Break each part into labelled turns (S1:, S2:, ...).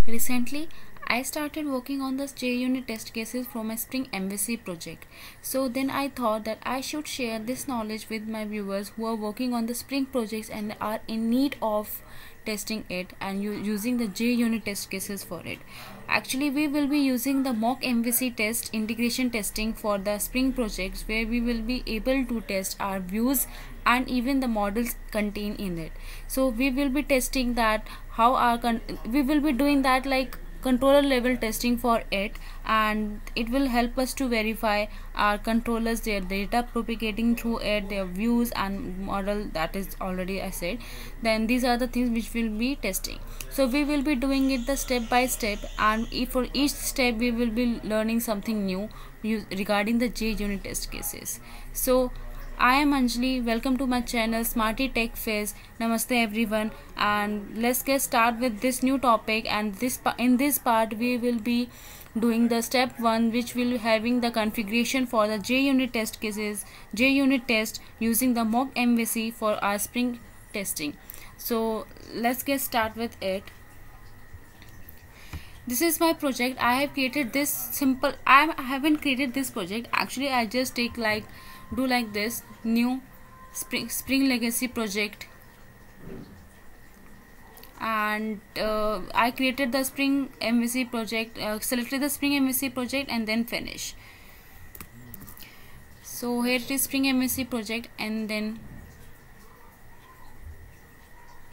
S1: Recently, I started working on the JUnit test cases for my Spring MVC project. So then I thought that I should share this knowledge with my viewers who are working on the Spring projects and are in need of testing it and using the JUnit test cases for it. Actually, we will be using the mock MVC test integration testing for the Spring projects, where we will be able to test our views and even the models contained in it. So we will be testing that how we will be doing that like controller level testing for it, and it will help us to verify our controllers, their data propagating through it, their views and model. That is already I said. Then these are the things which we'll be testing. So we will be doing it the step by step, and for each step we will be learning something new regarding the JUnit test cases. So I am Anjali. Welcome to my channel Smarty Tech Fizz. Namaste everyone, and let's get started with this new topic. And in this part we will be doing the step 1, which will be having the configuration for the JUnit test cases, JUnit test using the mock MVC for our Spring testing. So let's get started with it. This is my project. I have created this simple. I haven't created this project. Actually, I just take do like this new Spring Legacy project, and I created the Spring MVC project, selected the Spring MVC project and then finish. So here it is, Spring MVC project, and then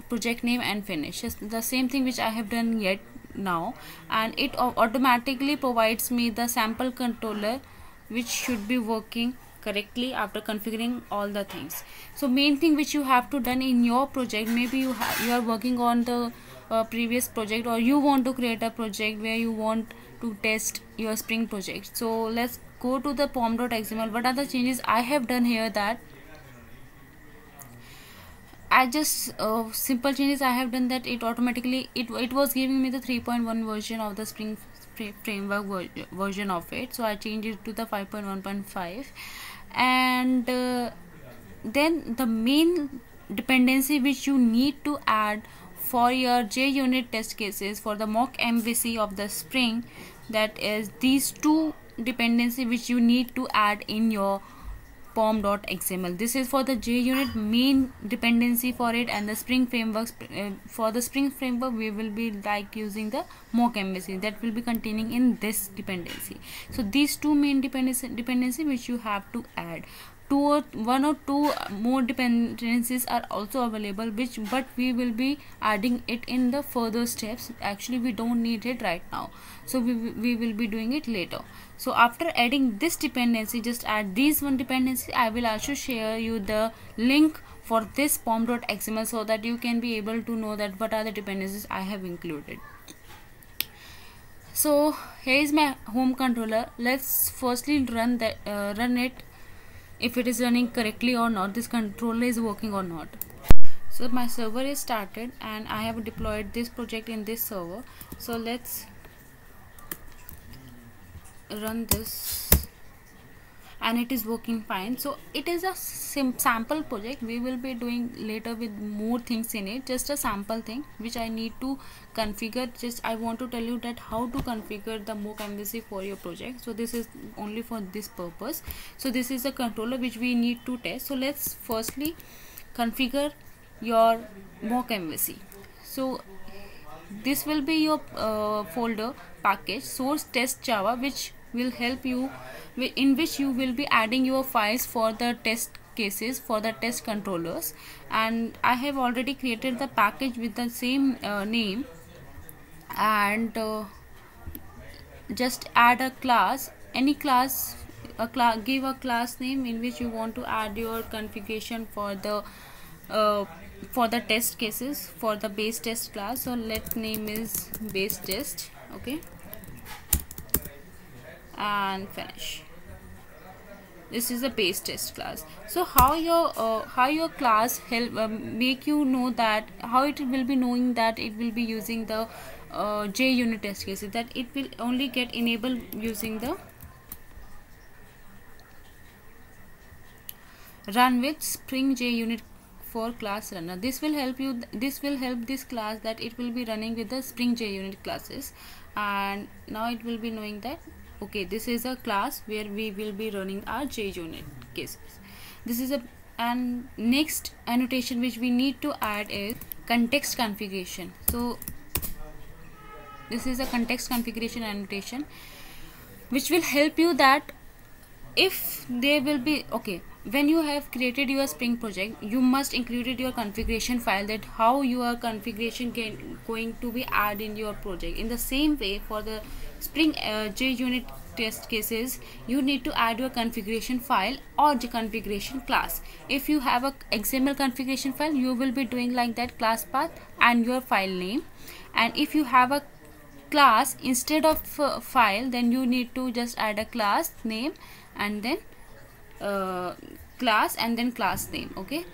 S1: project name and finish. Just the same thing which I have done yet now, and it automatically provides me the sample controller which should be working correctly after configuring all the things. So main thing which you have to done in your project, maybe you are working on the previous project, or you want to create a project where you want to test your Spring project. So let's go to the pom.xml. What are the changes I have done here? That I just simple changes I have done, that it automatically it was giving me the 3.1 version of the Spring framework version of it. So I changed it to the 5.1.5, and then the main dependency which you need to add for your JUnit test cases for the mock MVC of the Spring, that is these two dependency which you need to add in your pom.xml. This is for the JUnit main dependency for it, and the Spring frameworks. For the Spring framework we will be using the mock MVC that will be containing in this dependency. So these two main dependency which you have to add. One or two more dependencies are also available, but we will be adding it in the further steps. Actually we don't need it right now, so we will be doing it later. So after adding this dependency, just add these one dependency. I will also share you the link for this pom.xml, so that you can be able to know that what are the dependencies I have included. So here is my home controller. Let's firstly run it, if it is running correctly or not, this controller is working or not. So my server is started, and I have deployed this project in this server. So let's run this, and it is working fine. So it is a sample project. We will be doing later with more things in it, just a sample thing which I need to configure. Just I want to tell you that how to configure the mock MVC for your project. So this is only for this purpose. So this is a controller which we need to test. So let's firstly configure your mock MVC. So this will be your folder package source test java, which will help you, in which you will be adding your files for the test cases, for the test controllers. And I have already created the package with the same name, and just add a class, any class, give a class name in which you want to add your configuration for the test cases for the base test class. So let name is base test, okay, and finish. This is a base test class. So how your class help make you know that how it will be knowing that it will be using the JUnit test cases, that it will only get enabled using the run with Spring JUnit for class runner. This will help you, this will help this class that it will be running with the Spring JUnit classes. And now it will be knowing that okay, this is a class where we will be running our JUnit cases. This is a, and next annotation which we need to add is context configuration. So this is a context configuration annotation which will help you that if there will be, okay, when you have created your Spring project, you must included your configuration file, that how your configuration going to be added in your project. In the same way, for the Spring JUnit test cases, you need to add your configuration file or the configuration class. If you have a XML configuration file, you will be doing like that, class path and your file name. And if you have a class instead of file, then you need to just add a class name and then class and then class name. Okay,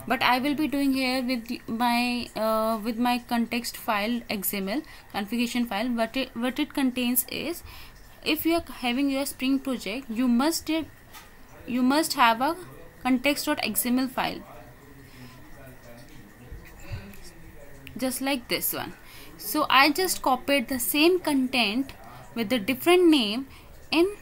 S1: but I will be doing here with my context file XML configuration file. What it contains is, if you are having your Spring project, you must have a context.xml file just like this one. So I just copied the same content with the different name in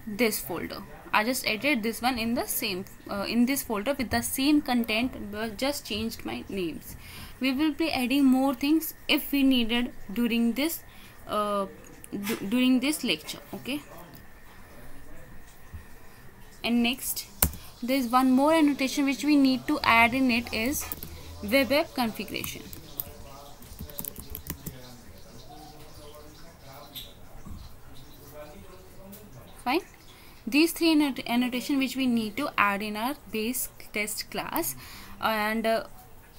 S1: this folder. I just added this one in the same in this folder with the same content, but just changed my names. We will be adding more things if we needed during this lecture. Okay, and next there is one more annotation which we need to add in it, is web app configuration. Fine. These three annotation which we need to add in our base test class, and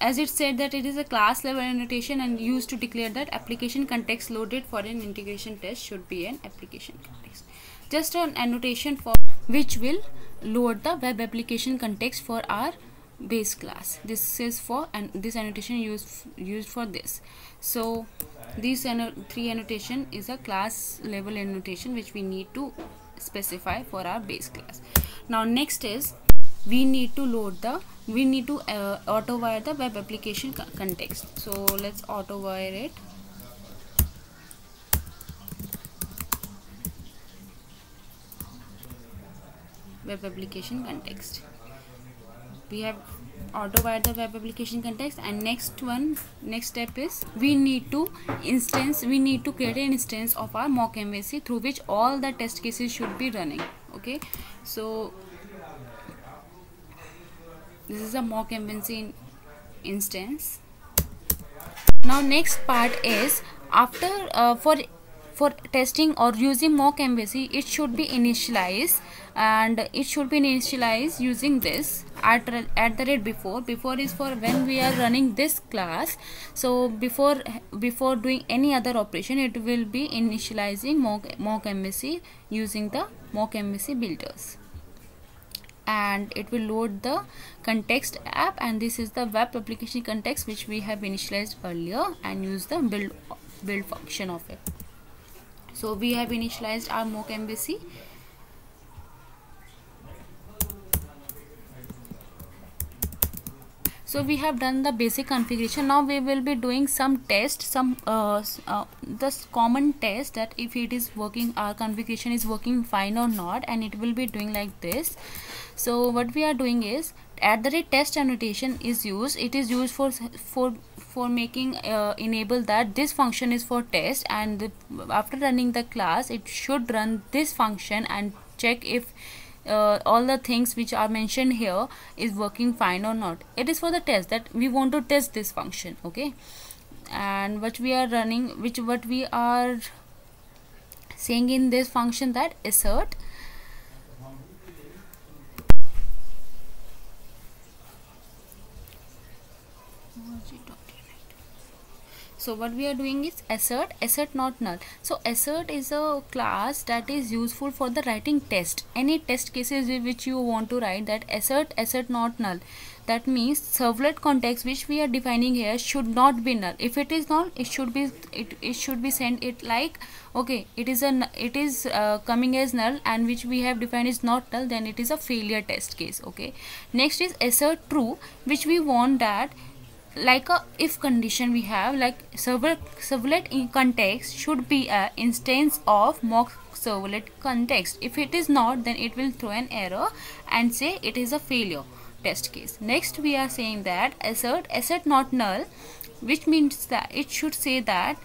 S1: as it said that it is a class level annotation and used to declare that application context loaded for an integration test should be an application context. Just an annotation for which will load the web application context for our base class. This is for, and this annotation used for this. So these three annotation is a class level annotation which we need to specify for our base class. Now next is, we need to auto wire the web application context. So let's auto wire it. Web application context. We have auto wire the web application context, and next step is, we need to create an instance of our mock MVC through which all the test cases should be running. Okay, so this is a mock MVC instance. Now next part is, after for testing or using mock MVC, it should be initialized, and it should be initialized using this @before. Before is for when we are running this class. So before doing any other operation, it will be initializing mock MVC using the mock MVC builders, and it will load the context app, and this is the web application context which we have initialized earlier, and use the build function of it. So we have initialized our mock MVC. So we have done the basic configuration. Now we will be doing some test, the common test, that if it is working, our configuration is working fine or not, and it will be doing like this. So what we are doing is, @test annotation is used. It is used for making enable that this function is for test, and after running the class, it should run this function and check if all the things which are mentioned here is working fine or not. It is for the test, that we want to test this function. Okay, and what we are running, what we are saying in this function, that assert So what we are doing is assert not null. So assert is a class that is useful for the writing test. Any test cases which you want to write, that assert not null. that means servlet context which we are defining here should not be null. If it is null, it should be sent it like, okay, it is coming as null, and which we have defined is not null, then it is a failure test case. Okay, next is assert true, which we want that like a if condition we have, like servlet in context should be a instance of mock servlet context. If it is not, then it will throw an error and say it is a failure test case. Next we are saying that assert not null, which means that it should say that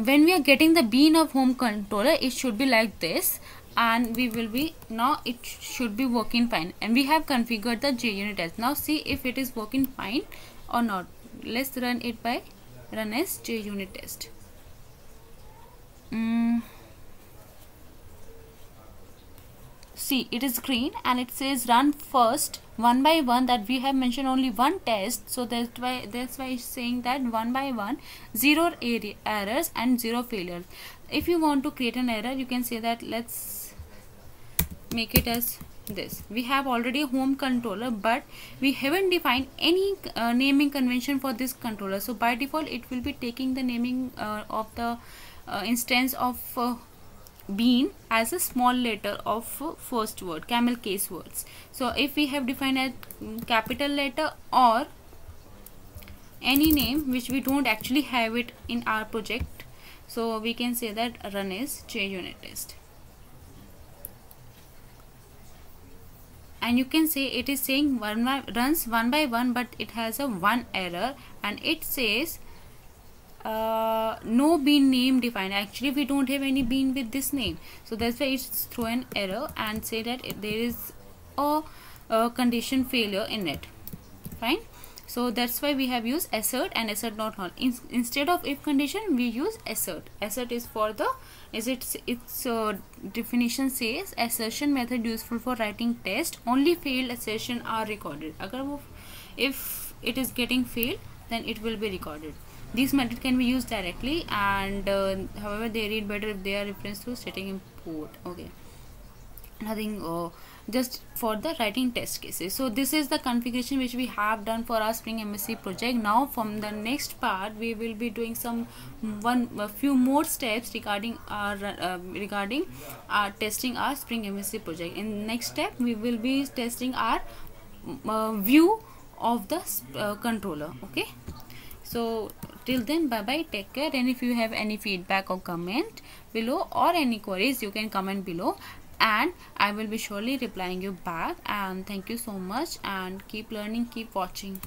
S1: when we are getting the bean of home controller, it should be like this, and we will be, now it should be working fine, and we have configured the JUnit test. Now see if it is working fine or not. Let's run it by run as JUnit test. See, it is green and it says run first one by one, that we have mentioned only one test, so that's why it's saying that one by one, 0 errors and 0 failures. If you want to create an error, you can say that let's make it as this. We have already a home controller, but we haven't defined any naming convention for this controller, so by default it will be taking the naming of the instance of bean as a small letter of first word, camel case words. So if we have defined a capital letter or any name which we don't actually have it in our project, so we can say that run is JUnit test. And you can say it is saying runs one by one, but it has a one error, and it says no bean name defined. Actually we don't have any bean with this name, so that's why it's throw an error and say that there is a condition failure in it. Fine. So that's why we have used assert and assert not null. Instead of if condition, we use assert. Assert is for the its definition says assertion method useful for writing test. Only failed assertion are recorded. If it is getting failed, then it will be recorded. These methods can be used directly, and however they read better if they are referenced through setting import. Okay, nothing just for the writing test cases. So this is the configuration which we have done for our Spring MSc project. Now from the next part we will be doing a few more steps regarding our testing our Spring MSc project. In next step we will be testing our view of the controller. Okay, so till then, bye bye, take care, and if you have any feedback or comment below or any queries, you can comment below and I will be surely replying you back. And thank you so much, and keep learning, keep watching.